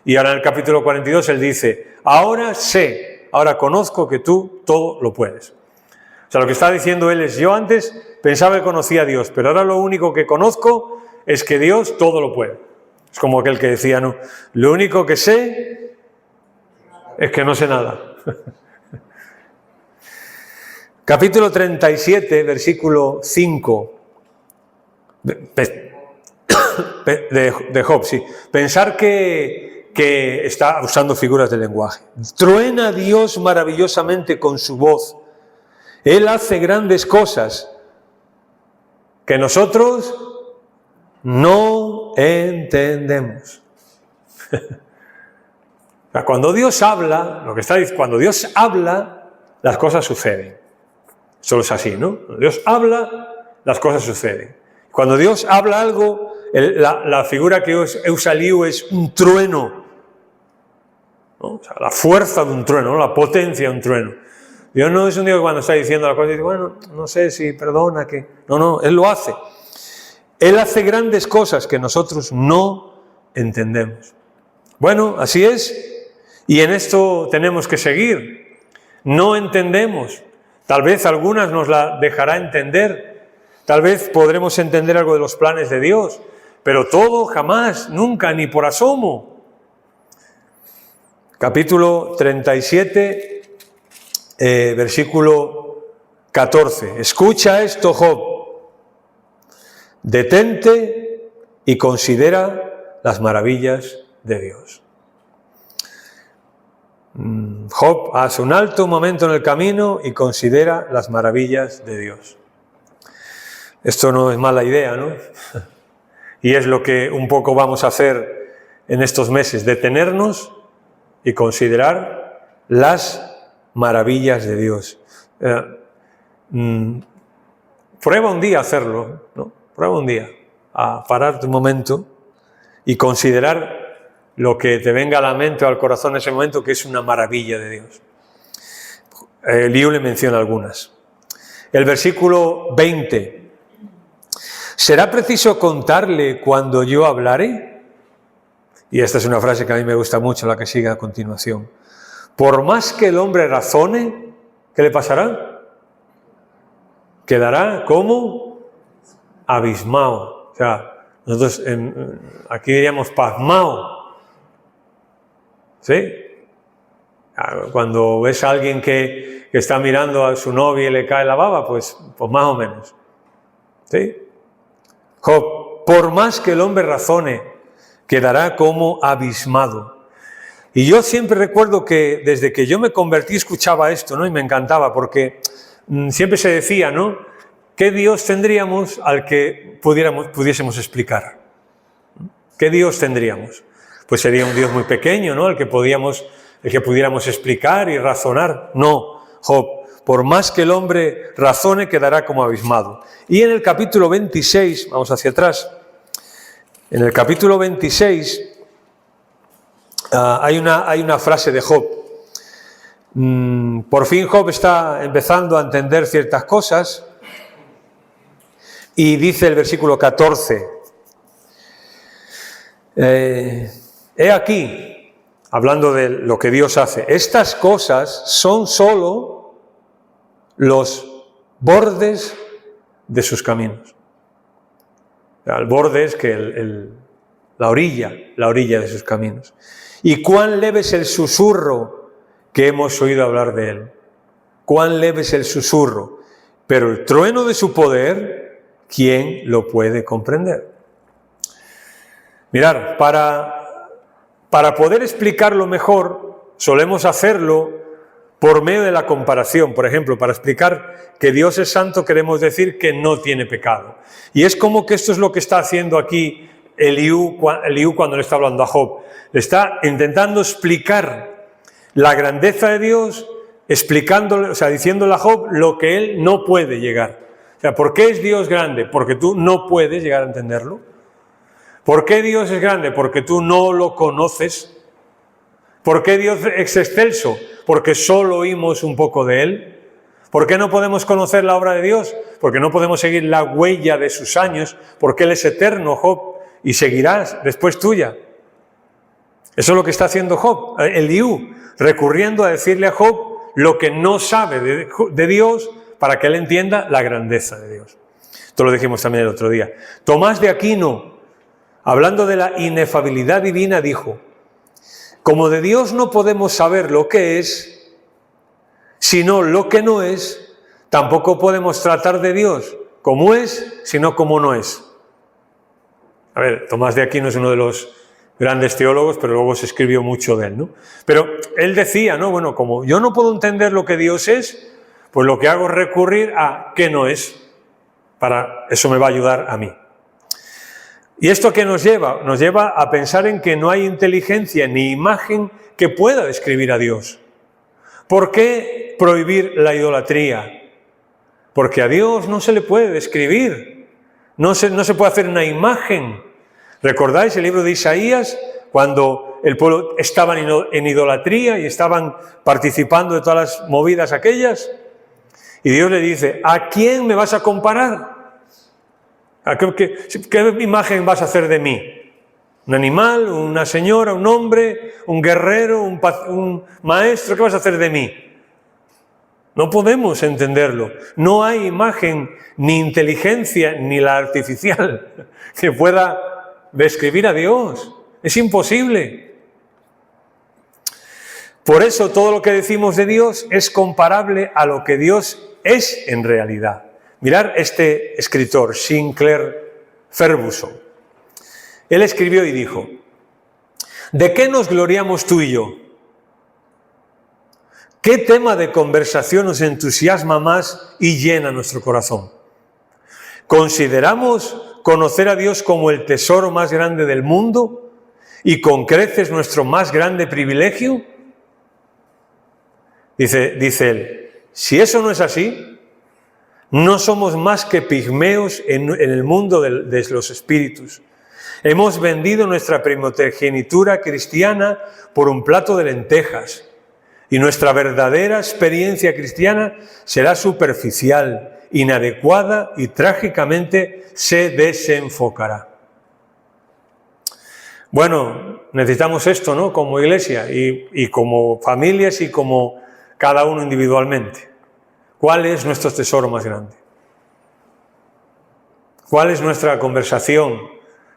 S1: Y ahora en el capítulo 42 él dice, ahora sé, ahora conozco que tú todo lo puedes. O sea, lo que está diciendo él es, yo antes pensaba que conocía a Dios, pero ahora lo único que conozco es que Dios todo lo puede. Es como aquel que decía, no, lo único que sé es que no sé nada. Capítulo 37, versículo 5 de Job, sí. Pensar que está usando figuras de lenguaje. Truena Dios maravillosamente con su voz. Él hace grandes cosas que nosotros no entendemos. Cuando Dios habla, lo que está diciendo, cuando Dios habla, las cosas suceden. Solo es así, ¿no? Cuando Dios habla, las cosas suceden. Cuando Dios habla algo, la figura que usa Liu es un trueno, ¿no? O sea, la fuerza de un trueno, ¿no? La potencia de un trueno. Dios no es un Dios que cuando está diciendo la cosa dice, bueno, no sé si perdona que... No, Él lo hace. Él hace grandes cosas que nosotros no entendemos. Bueno, así es. Y en esto tenemos que seguir. No entendemos. Tal vez algunas nos la dejará entender. Tal vez podremos entender algo de los planes de Dios. Pero todo jamás, nunca, ni por asomo. Capítulo 37, versículo 14. Escucha esto, Job. Detente y considera las maravillas de Dios. Job hace un alto momento en el camino y considera las maravillas de Dios. Esto no es mala idea, ¿no? Y es lo que un poco vamos a hacer en estos meses, detenernos y considerar las maravillas de Dios. Prueba un día a hacerlo, ¿no? Prueba un día a pararte un momento y considerar lo que te venga a la mente o al corazón en ese momento, que es una maravilla de Dios. Liu le menciona algunas. El versículo 20. ¿Será preciso contarle cuando yo hablare? Y esta es una frase que a mí me gusta mucho, la que sigue a continuación. Por más que el hombre razone, ¿qué le pasará? Quedará como abismado. O sea, nosotros aquí diríamos pasmado. ¿Sí? Cuando ves a alguien que está mirando a su novia y le cae la baba, pues más o menos. ¿Sí? Job, por más que el hombre razone, quedará como abismado. Y yo siempre recuerdo que desde que yo me convertí escuchaba esto, ¿no? Y me encantaba porque siempre se decía, ¿no? ¿Qué Dios tendríamos al que pudiésemos explicar? ¿Qué Dios tendríamos? Pues sería un Dios muy pequeño, ¿no? El que pudiéramos explicar y razonar. No, Job, por más que el hombre razone, quedará como abismado. Y en el capítulo 26, vamos hacia atrás, en el capítulo 26 hay una frase de Job. Por fin Job está empezando a entender ciertas cosas y dice el versículo 14, He aquí, hablando de lo que Dios hace, estas cosas son solo los bordes de sus caminos. El borde es que la orilla de sus caminos. Y cuán leve es el susurro que hemos oído hablar de él. Cuán leve es el susurro. Pero el trueno de su poder, ¿quién lo puede comprender? Mirad, para poder explicarlo mejor, solemos hacerlo por medio de la comparación. Por ejemplo, para explicar que Dios es santo, queremos decir que no tiene pecado. Y es como que esto es lo que está haciendo aquí Eliú cuando le está hablando a Job. Le está intentando explicar la grandeza de Dios, explicándole, o sea, diciéndole a Job lo que él no puede llegar. O sea, ¿por qué es Dios grande? Porque tú no puedes llegar a entenderlo. ¿Por qué Dios es grande? Porque tú no lo conoces. ¿Por qué Dios es excelso? Porque solo oímos un poco de él. ¿Por qué no podemos conocer la obra de Dios? Porque no podemos seguir la huella de sus años, porque Él es eterno, Job, y seguirás después tuya. Eso es lo que está haciendo Job, Eliú, recurriendo a decirle a Job lo que no sabe de Dios para que él entienda la grandeza de Dios. Esto lo dijimos también el otro día. Tomás de Aquino, hablando de la inefabilidad divina, dijo: como de Dios no podemos saber lo que es, sino lo que no es, tampoco podemos tratar de Dios como es, sino como no es. A ver, Tomás de Aquino es uno de los grandes teólogos, pero luego se escribió mucho de él, ¿no? Pero él decía, ¿no? Bueno, como yo no puedo entender lo que Dios es, pues lo que hago es recurrir a qué no es. Para eso me va a ayudar a mí. ¿Y esto qué nos lleva? Nos lleva a pensar en que no hay inteligencia ni imagen que pueda describir a Dios. ¿Por qué prohibir la idolatría? Porque a Dios no se le puede describir, no se puede hacer una imagen. ¿Recordáis el libro de Isaías? Cuando el pueblo estaba en idolatría y estaban participando de todas las movidas aquellas. Y Dios le dice: ¿a quién me vas a comparar? ¿Qué imagen vas a hacer de mí? ¿Un animal, una señora, un hombre, un guerrero, un maestro? ¿Qué vas a hacer de mí? No podemos entenderlo. No hay imagen, ni inteligencia, ni la artificial, que pueda describir a Dios. Es imposible. Por eso todo lo que decimos de Dios es comparable a lo que Dios es en realidad. Mirad este escritor, Sinclair Ferguson. Él escribió y dijo: ¿de qué nos gloriamos tú y yo? ¿Qué tema de conversación nos entusiasma más y llena nuestro corazón? ¿Consideramos conocer a Dios como el tesoro más grande del mundo y con creces nuestro más grande privilegio? Dice él, si eso no es así, no somos más que pigmeos en el mundo de los espíritus. Hemos vendido nuestra primogenitura cristiana por un plato de lentejas y nuestra verdadera experiencia cristiana será superficial, inadecuada y trágicamente se desenfocará. Bueno, necesitamos esto, ¿no? Como iglesia y como familias y como cada uno individualmente. ¿Cuál es nuestro tesoro más grande? ¿Cuál es nuestra conversación?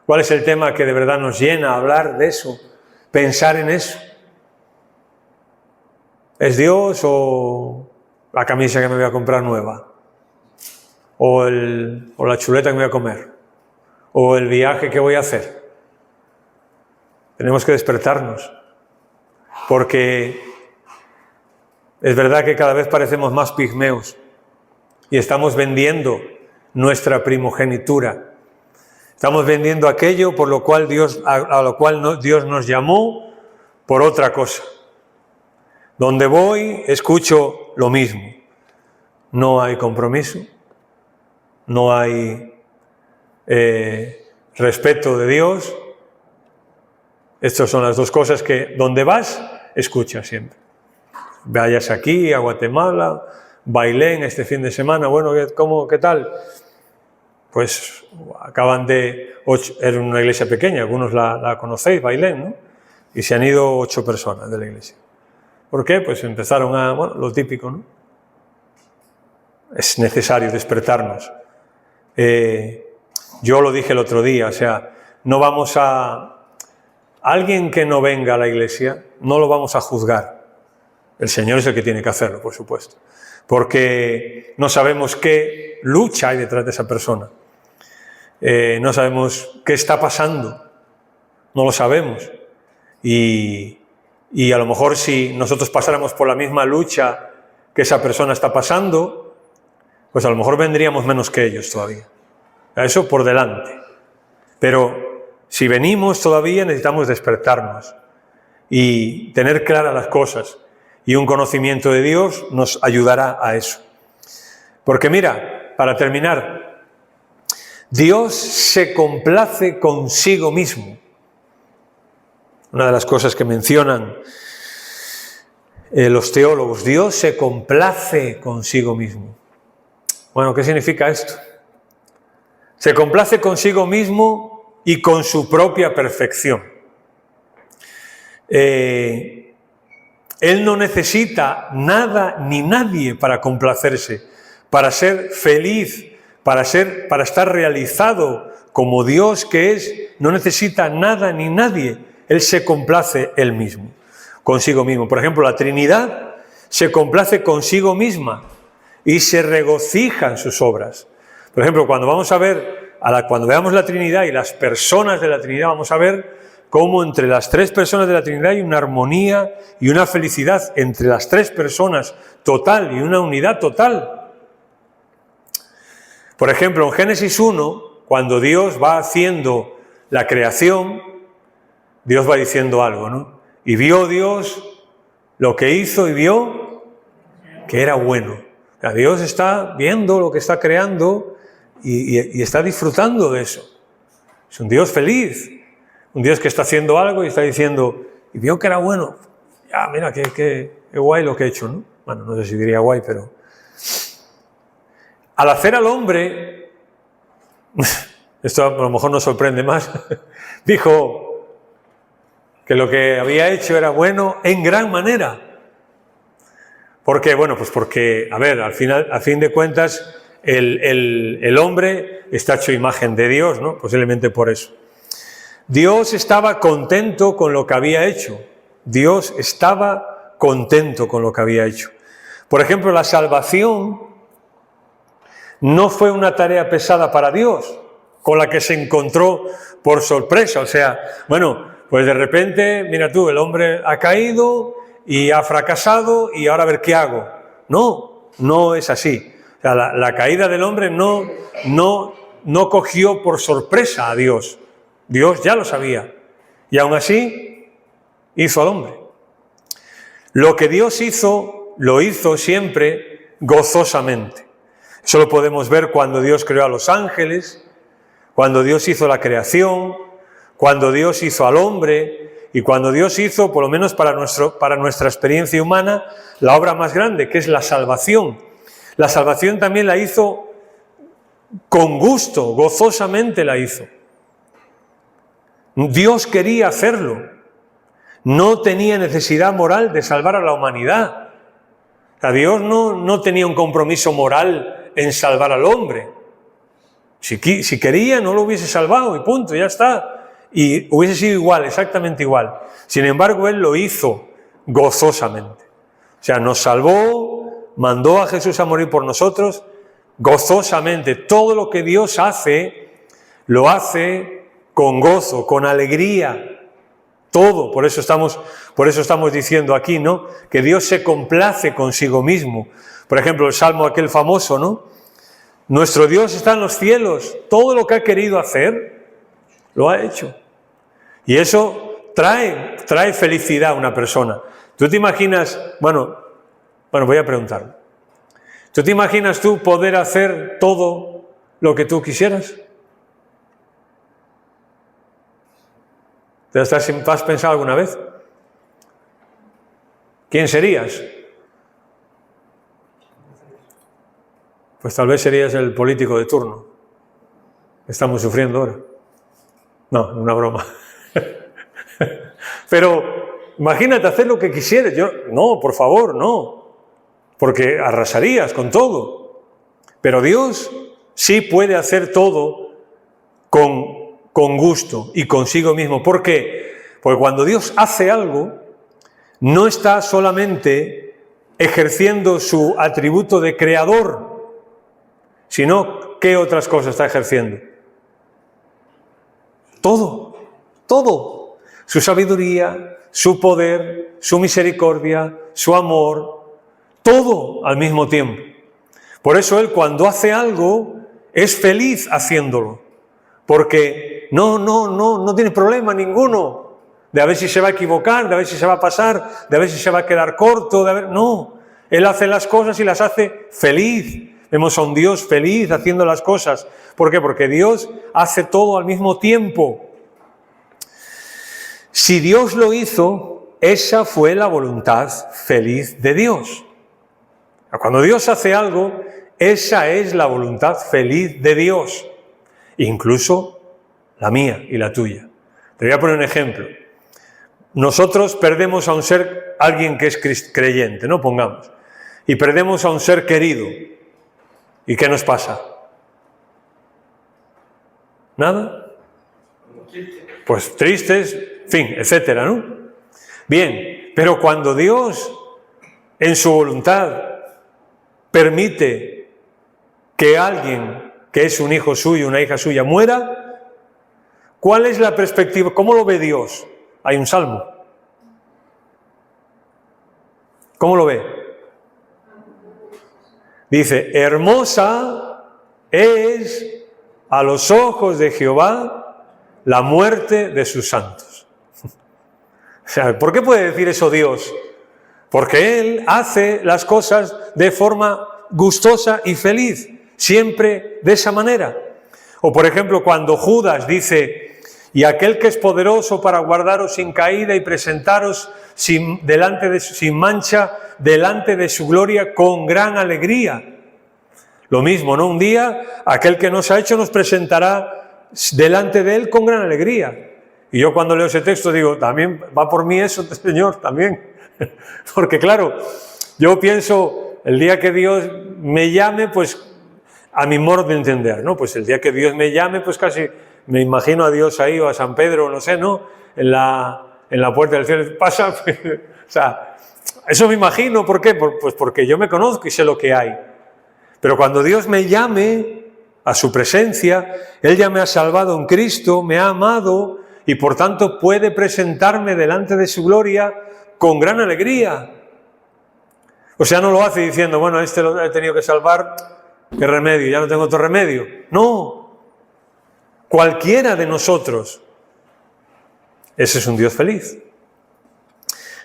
S1: ¿Cuál es el tema que de verdad nos llena hablar de eso? Pensar en eso. ¿Es Dios o la camisa que me voy a comprar nueva? ¿O la chuleta que me voy a comer? ¿O el viaje que voy a hacer? Tenemos que despertarnos. Porque es verdad que cada vez parecemos más pigmeos y estamos vendiendo nuestra primogenitura. Estamos vendiendo aquello por lo cual Dios nos llamó por otra cosa. Donde voy, escucho lo mismo. No hay compromiso, no hay respeto de Dios. Estas son las dos cosas que donde vas, escuchas siempre. Vayas aquí a Guatemala, Bailén este fin de semana, bueno, ¿qué tal? Pues acaban era una iglesia pequeña, algunos la conocéis, Bailén, ¿no? y se han ido 8 personas de la iglesia. ¿Por qué? Pues empezaron bueno, lo típico, ¿no? Es necesario despertarnos. Yo lo dije el otro día, o sea, no vamos a... Alguien que no venga a la iglesia, no lo vamos a juzgar. El Señor es el que tiene que hacerlo, por supuesto. Porque no sabemos qué lucha hay detrás de esa persona. No sabemos qué está pasando. No lo sabemos. Y a lo mejor si nosotros pasáramos por la misma lucha que esa persona está pasando, pues a lo mejor vendríamos menos que ellos todavía. Eso por delante. Pero si venimos todavía necesitamos despertarnos y tener claras las cosas. Y un conocimiento de Dios nos ayudará a eso. Porque mira, para terminar, Dios se complace consigo mismo. Una de las cosas que mencionan los teólogos, Dios se complace consigo mismo. Bueno, ¿qué significa esto? Se complace consigo mismo y con su propia perfección. Él no necesita nada ni nadie para complacerse, para ser feliz, para estar realizado como Dios que es, no necesita nada ni nadie. Él se complace Él mismo, consigo mismo. Por ejemplo, la Trinidad se complace consigo misma y se regocija en sus obras. Por ejemplo, cuando vamos a ver, cuando veamos la Trinidad y las personas de la Trinidad, vamos a ver cómo entre las 3 personas de la Trinidad hay una armonía y una felicidad entre las 3 personas total y una unidad total. Por ejemplo, en Génesis 1, cuando Dios va haciendo la creación, Dios va diciendo algo, ¿no? Y vio Dios lo que hizo y vio que era bueno. O sea, Dios está viendo lo que está creando y está disfrutando de eso. Es un Dios feliz, un Dios que está haciendo algo y está diciendo, y vio que era bueno. Ya, mira, qué guay lo que he hecho, ¿no? Bueno, no sé si diría guay, pero... Al hacer al hombre, esto a lo mejor nos sorprende más, dijo que lo que había hecho era bueno en gran manera. ¿Por qué? Bueno, pues porque, a ver, a fin de cuentas, el hombre está hecho imagen de Dios, ¿no? Posiblemente por eso. Dios estaba contento con lo que había hecho. Dios estaba contento con lo que había hecho. Por ejemplo, la salvación no fue una tarea pesada para Dios, con la que se encontró por sorpresa. O sea, bueno, pues de repente, mira tú, el hombre ha caído y ha fracasado y ahora a ver qué hago. No, no es así. O sea, la caída del hombre no cogió por sorpresa a Dios. Dios ya lo sabía. Y aún así hizo al hombre. Lo que Dios hizo, lo hizo siempre gozosamente. Eso lo podemos ver cuando Dios creó a los ángeles, cuando Dios hizo la creación, cuando Dios hizo al hombre y cuando Dios hizo, por lo menos para nuestra experiencia humana, la obra más grande, que es la salvación. La salvación también la hizo con gusto, gozosamente la hizo. Dios quería hacerlo. No tenía necesidad moral de salvar a la humanidad. O sea, Dios no tenía un compromiso moral en salvar al hombre. Si quería, no lo hubiese salvado y punto, ya está. Y hubiese sido igual, exactamente igual. Sin embargo, Él lo hizo gozosamente. O sea, nos salvó, mandó a Jesús a morir por nosotros gozosamente. Todo lo que Dios hace, lo hace con gozo, con alegría. Todo. Por eso estamos diciendo aquí, ¿no? Que Dios se complace consigo mismo. Por ejemplo, el salmo aquel famoso, ¿no? Nuestro Dios está en los cielos. Todo lo que ha querido hacer, lo ha hecho. Y eso trae felicidad a una persona. ¿Tú te imaginas? Bueno, voy a preguntarlo. ¿Tú te imaginas tú poder hacer todo lo que tú quisieras? ¿Te has pensado alguna vez? ¿Quién serías? Pues tal vez serías el político de turno. Estamos sufriendo ahora. No, una broma. Pero imagínate hacer lo que quisieras. No, por favor, no. Porque arrasarías con todo. Pero Dios sí puede hacer todo con gusto y consigo mismo. ¿Por qué? Porque cuando Dios hace algo, no está solamente ejerciendo su atributo de creador, sino ¿qué otras cosas está ejerciendo? Todo. Su sabiduría, su poder, su misericordia, su amor, todo al mismo tiempo. Por eso Él cuando hace algo es feliz haciéndolo, porque no tiene problema ninguno de a ver si se va a equivocar, de a ver si se va a pasar, de a ver si se va a quedar corto, no. Él hace las cosas y las hace feliz. Vemos a un Dios feliz haciendo las cosas. ¿Por qué? Porque Dios hace todo al mismo tiempo. Si Dios lo hizo, esa fue la voluntad feliz de Dios. Cuando Dios hace algo, esa es la voluntad feliz de Dios. Incluso la mía y la tuya. Te voy a poner un ejemplo. Nosotros perdemos a un ser, alguien que es creyente, ¿no? Pongamos. Y perdemos a un ser querido. ¿Y qué nos pasa? ¿Nada? Pues tristes, en fin, etcétera, ¿no? Bien, pero cuando Dios, en su voluntad, permite que alguien que es un hijo suyo, una hija suya, muera, ¿cuál es la perspectiva? ¿Cómo lo ve Dios? Hay un salmo. ¿Cómo lo ve? Dice, hermosa es a los ojos de Jehová la muerte de sus santos. O sea, ¿por qué puede decir eso Dios? Porque Él hace las cosas de forma gustosa y feliz, siempre de esa manera. O por ejemplo, cuando Judas dice, y aquel que es poderoso para guardaros sin caída y presentaros sin mancha delante de su gloria con gran alegría. Lo mismo, ¿no? Un día, aquel que nos ha hecho nos presentará delante de Él con gran alegría. Y yo cuando leo ese texto digo, también va por mí eso, Señor, también. Porque claro, yo pienso, el día que Dios me llame, pues a mi modo de entender, ¿no? Pues el día que Dios me llame, pues casi me imagino a Dios ahí o a San Pedro, no sé, ¿no? En la puerta del cielo, pasa, o sea, eso me imagino, ¿por qué? Pues porque yo me conozco y sé lo que hay. Pero cuando Dios me llame a su presencia, Él ya me ha salvado en Cristo, me ha amado y por tanto puede presentarme delante de su gloria con gran alegría. O sea, no lo hace diciendo, bueno, este lo he tenido que salvar, qué remedio, ya no tengo otro remedio. No. Cualquiera de nosotros, ese es un Dios feliz.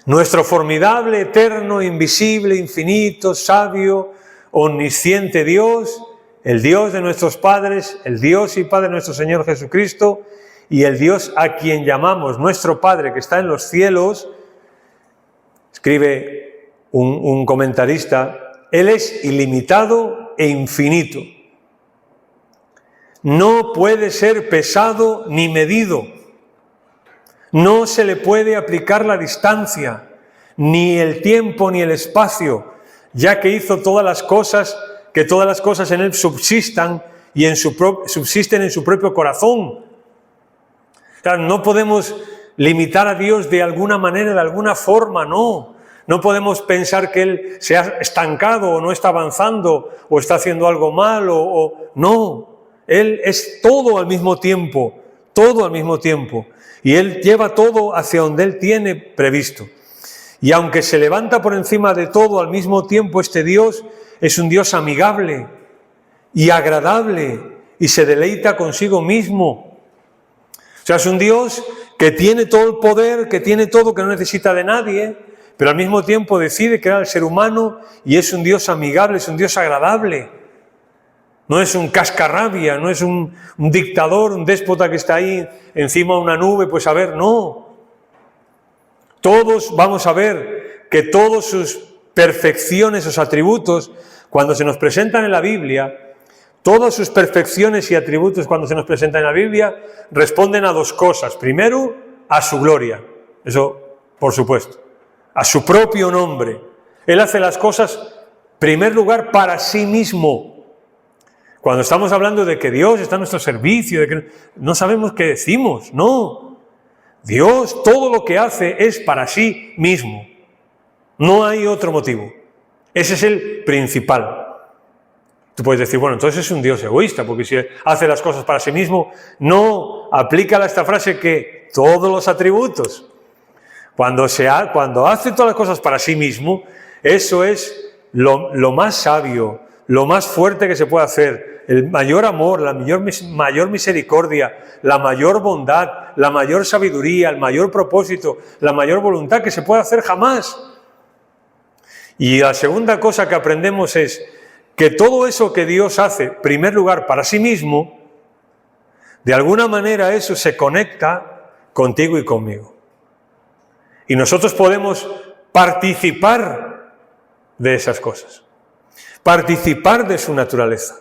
S1: Nuestro formidable, eterno, invisible, infinito, sabio, omnisciente Dios, el Dios de nuestros padres, el Dios y Padre de nuestro Señor Jesucristo, y el Dios a quien llamamos nuestro Padre que está en los cielos, escribe un comentarista, Él es ilimitado e infinito. No puede ser pesado ni medido. No se le puede aplicar la distancia, ni el tiempo, ni el espacio, ya que hizo todas las cosas, que todas las cosas en Él subsistan y subsisten en su propio corazón. Claro, no podemos limitar a Dios de alguna manera, de alguna forma, no. No podemos pensar que Él se ha estancado o no está avanzando o está haciendo algo mal no. Él es todo al mismo tiempo, todo al mismo tiempo. Y Él lleva todo hacia donde Él tiene previsto. Y aunque se levanta por encima de todo al mismo tiempo, este Dios es un Dios amigable y agradable y se deleita consigo mismo. O sea, es un Dios que tiene todo el poder, que tiene todo, que no necesita de nadie, pero al mismo tiempo decide crear al ser humano y es un Dios amigable, es un Dios agradable. No es un cascarrabia, no es un dictador, un déspota que está ahí encima de una nube, pues a ver, no. Todos vamos a ver que todas sus perfecciones, sus atributos, cuando se nos presentan en la Biblia, todas sus perfecciones y atributos cuando se nos presentan en la Biblia, responden a dos cosas. Primero, a su gloria. eso por supuesto, a su propio nombre. Él hace las cosas, en primer lugar, para sí mismo. Cuando estamos hablando de que Dios está a nuestro servicio, de que no sabemos qué decimos, no. Dios todo lo que hace es para sí mismo. No hay otro motivo. Ese es el principal. Tú puedes decir, bueno, entonces es un Dios egoísta, porque si hace las cosas para sí mismo, no, aplícala esta frase que todos los atributos, cuando hace todas las cosas para sí mismo, eso es lo más sabio, lo más fuerte que se puede hacer, el mayor amor, la mayor misericordia, la mayor bondad, la mayor sabiduría, el mayor propósito, la mayor voluntad que se puede hacer jamás. Y la segunda cosa que aprendemos es que todo eso que Dios hace, en primer lugar, para sí mismo, de alguna manera eso se conecta contigo y conmigo. Y nosotros podemos participar de esas cosas, participar de su naturaleza,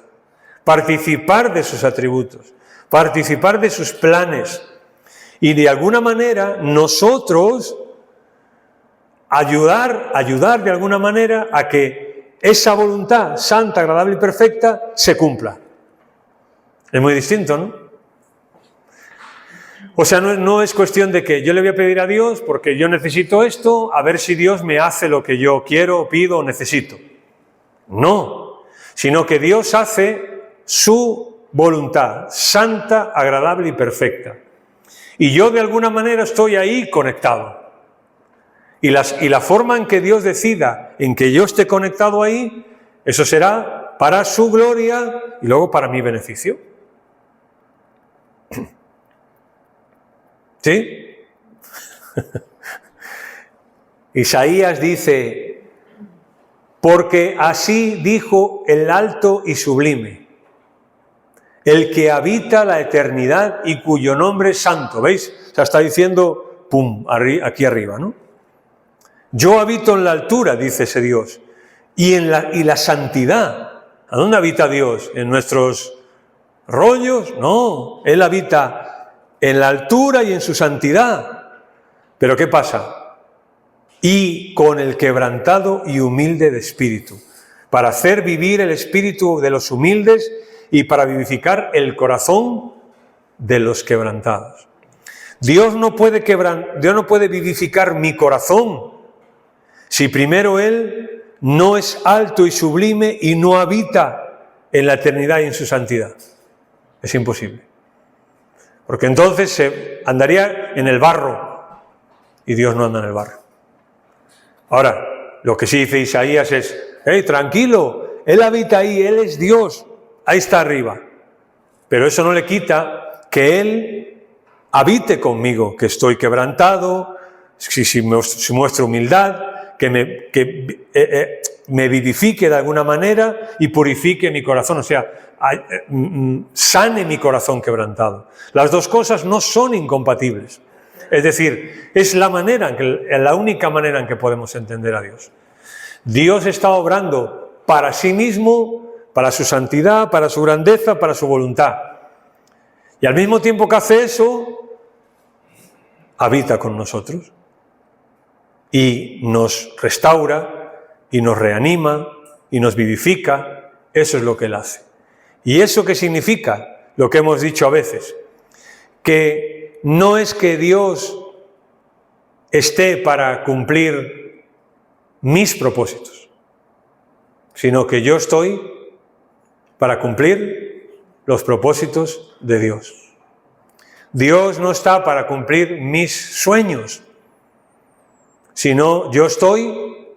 S1: participar de sus atributos, participar de sus planes. Y de alguna manera nosotros ayudar de alguna manera a que esa voluntad santa, agradable y perfecta se cumpla. Es muy distinto, ¿no? O sea, no es cuestión de que yo le voy a pedir a Dios porque yo necesito esto, a ver si Dios me hace lo que yo quiero, pido o necesito. No, sino que Dios hace su voluntad santa, agradable y perfecta. Y yo de alguna manera estoy ahí conectado. Y la forma en que Dios decida, en que yo esté conectado ahí, eso será para su gloria y luego para mi beneficio. ¿Sí? Isaías dice, porque así dijo el alto y sublime, el que habita la eternidad y cuyo nombre es santo. ¿Veis? O sea, está diciendo, pum, aquí arriba, ¿no? Yo habito en la altura, dice ese Dios, y la santidad. ¿A dónde habita Dios? ¿En nuestros rollos? No, Él habita en la altura y en su santidad. ¿Pero qué pasa? Y con el quebrantado y humilde de espíritu, para hacer vivir el espíritu de los humildes y para vivificar el corazón de los quebrantados. Dios no puede vivificar mi corazón si primero Él no es alto y sublime y no habita en la eternidad y en su santidad. Es imposible. Porque entonces se andaría en el barro y Dios no anda en el barro. Ahora, lo que sí dice Isaías es, tranquilo, Él habita ahí, Él es Dios, ahí está arriba. Pero eso no le quita que Él habite conmigo, que estoy quebrantado, si muestro humildad, que me vivifique de alguna manera y purifique mi corazón, o sea, sane mi corazón quebrantado. Las dos cosas no son incompatibles. Es decir, es la única manera en que podemos entender a Dios. Dios está obrando para sí mismo, para su santidad, para su grandeza, para su voluntad. Y al mismo tiempo que hace eso, habita con nosotros. Y nos restaura, y nos reanima, y nos vivifica. Eso es lo que Él hace. ¿Y eso qué significa? Lo que hemos dicho a veces, que no es que Dios esté para cumplir mis propósitos, sino que yo estoy para cumplir los propósitos de Dios. Dios no está para cumplir mis sueños, sino yo estoy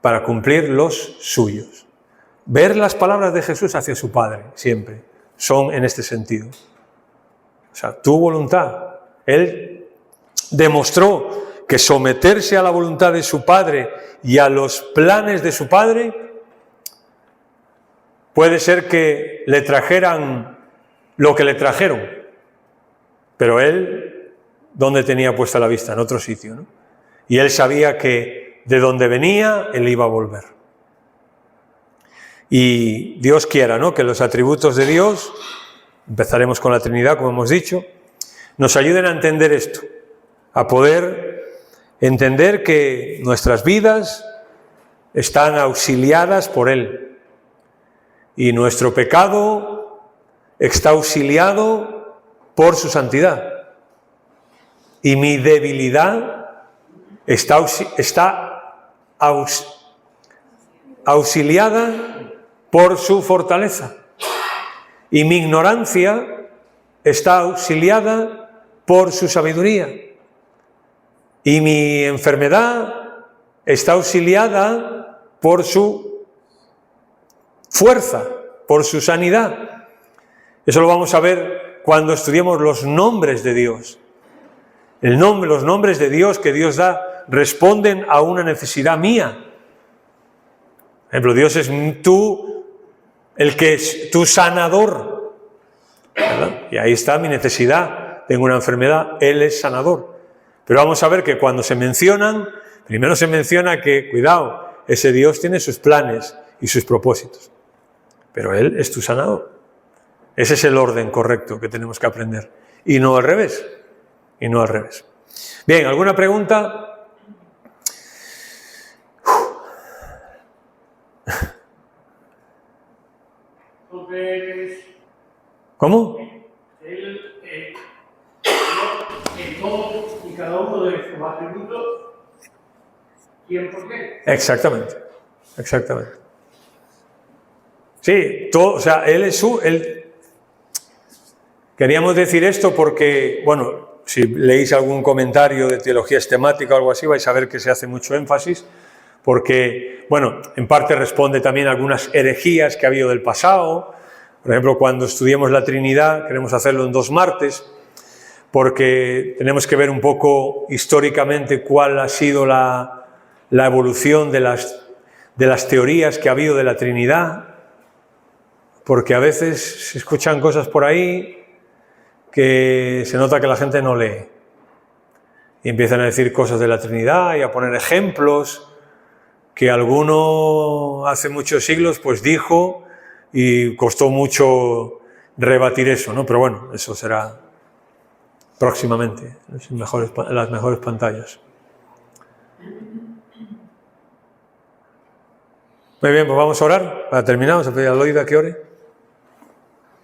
S1: para cumplir los suyos. Ver las palabras de Jesús hacia su Padre, siempre, son en este sentido. O sea, tu voluntad. Él demostró que someterse a la voluntad de su Padre y a los planes de su Padre puede ser que le trajeran lo que le trajeron, pero Él, ¿dónde tenía puesta la vista? En otro sitio, ¿no? Y Él sabía que de donde venía, Él iba a volver. Y Dios quiera, ¿no?, que los atributos de Dios, empezaremos con la Trinidad, como hemos dicho, nos ayuden a entender esto, a poder Entender que nuestras vidas están auxiliadas por Él y nuestro pecado está auxiliado por su santidad. Y mi debilidad está auxiliada por su fortaleza. Y mi ignorancia está auxiliada por su sabiduría. Y mi enfermedad está auxiliada por su fuerza, por su sanidad. Eso lo vamos a ver cuando estudiemos los nombres de Dios. Los nombres de Dios que Dios da responden a una necesidad mía. Por ejemplo, Dios es tú, el que es tu sanador, ¿verdad? Y ahí está mi necesidad. Tengo una enfermedad, Él es sanador. Pero vamos a ver que cuando se mencionan, primero se menciona que, cuidado, ese Dios tiene sus planes y sus propósitos. Pero Él es tu sanador. Ese es el orden correcto que tenemos que aprender. Y no al revés. Y no al revés. Bien, ¿alguna pregunta? ¿Cómo? Todos y cada uno de sus atributos, ¿quién por qué? Exactamente. Sí, todo, o sea, Él es Queríamos decir esto porque, bueno, si leéis algún comentario de teología sistemática o algo así, vais a ver que se hace mucho énfasis, porque, bueno, en parte responde también a algunas herejías que ha habido del pasado. Por ejemplo, cuando estudiemos la Trinidad, queremos hacerlo en 2 martes, porque tenemos que ver un poco históricamente cuál ha sido la evolución de las teorías que ha habido de la Trinidad, porque a veces se escuchan cosas por ahí que se nota que la gente no lee. Y empiezan a decir cosas de la Trinidad y a poner ejemplos que alguno hace muchos siglos pues dijo y costó mucho rebatir eso, ¿no? Pero bueno, eso será próximamente, en las mejores pantallas. Muy bien, pues vamos a orar. Para terminar, vamos a pedir a Loida que ore.